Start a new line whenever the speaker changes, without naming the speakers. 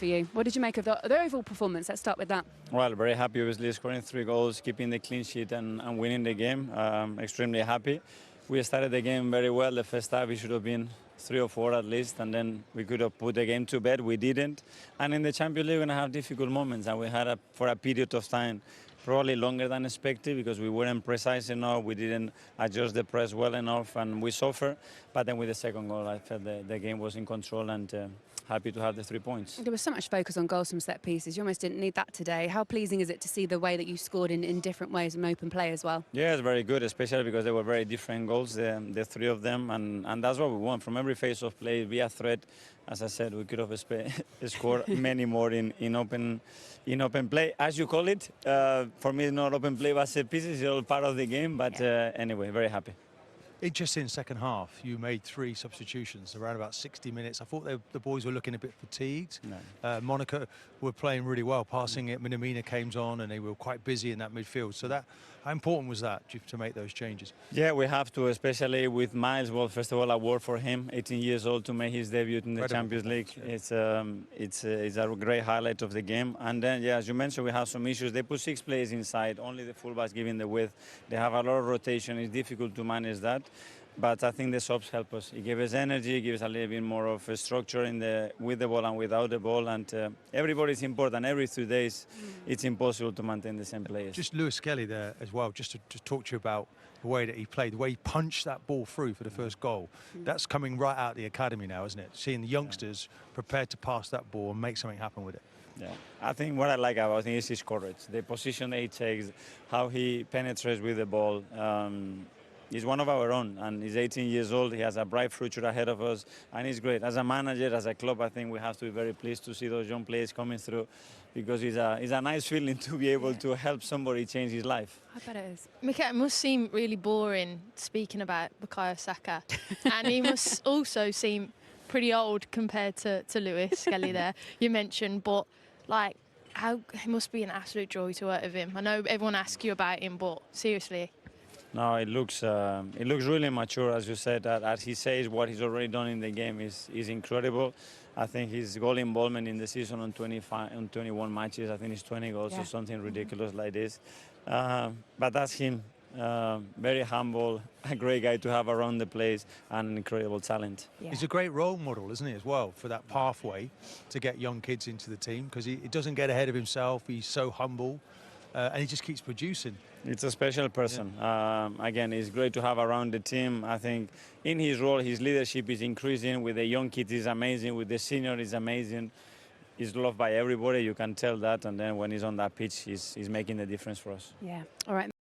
for you. What did you make of the overall performance? Let's start with that.
Well, very happy, obviously, scoring 3 goals, keeping the clean sheet and winning the game. Extremely happy. We started the game very well. The first half, it should have been 3 or 4 at least, and then we could have put the game to bed. We didn't. And in the Champions League, we're going to have difficult moments, and we had, for a period of time, probably longer than expected because we weren't precise enough, we didn't adjust the press well enough, and we suffered. But then with the second goal, I felt the game was in control, and happy to have the 3 points.
There was so much focus on goals from set pieces. You almost didn't need that today. How pleasing is it to see the way that you scored in different ways from open play as well?
Yeah, it's very good, especially because they were very different goals, the 3 of them, and that's what we want. From every phase of play, be a threat. As I said, we could have scored many more in open play, as you call it. For me, it's not open play, but set pieces. It's all part of the game. But anyway, very happy.
Interesting second half. You made 3 substitutions around about 60 minutes. I thought the boys were looking a bit fatigued.
No.
Monaco were playing really well, passing it. Minamino came on, and they were quite busy in that midfield. So how important was that to make those changes?
Yeah, we have to, especially with Miles. Well, first of all, a word for him, 18 years old, to make his debut in the Champions League. Yeah. It's a great highlight of the game. And then, yeah, as you mentioned, we have some issues. They put 6 players inside, only the fullbacks giving the width. They have a lot of rotation. It's difficult to manage that. But I think the subs help us. It gives us energy, it gives us a little bit more of a structure with the ball and without the ball. And everybody's important. Every 3 days, it's impossible to maintain the same players.
Just Lewis Skelly there as well, just to talk to you about the way that he played, the way he punched that ball through for the first goal. That's coming right out of the academy now, isn't it? Seeing the youngsters prepared to pass that ball and make something happen with it.
Yeah, I think what I like about him is his courage. The position that he takes, how he penetrates with the ball. He's one of our own, and he's 18 years old. He has a bright future ahead of us, and he's great. As a manager, as a club, I think we have to be very pleased to see those young players coming through, because it's a nice feeling to be able to help somebody change his life.
I bet it is.
Mikel, it must seem really boring speaking about Bukayo Saka, and he must also seem pretty old compared to Lewis Skelly there, you mentioned, but like, it must be an absolute joy to work with him. I know everyone asks you about him, but seriously.
No, it looks really mature, as you said. As he says, what he's already done in the game is incredible. I think his goal involvement in the season on 21 matches, I think it's 20 goals or something ridiculous like this. But that's him. Very humble, a great guy to have around the place, and incredible talent.
Yeah. He's a great role model, isn't he, as well, for that pathway to get young kids into the team, because he doesn't get ahead of himself. He's so humble. And he just keeps producing.
It's a special person. Yeah. Again, it's great to have around the team. I think in his role, his leadership is increasing. With the young kids, he's amazing. With the senior, he's amazing. He's loved by everybody. You can tell that. And then when he's on that pitch, he's making the difference for us.
Yeah. All right.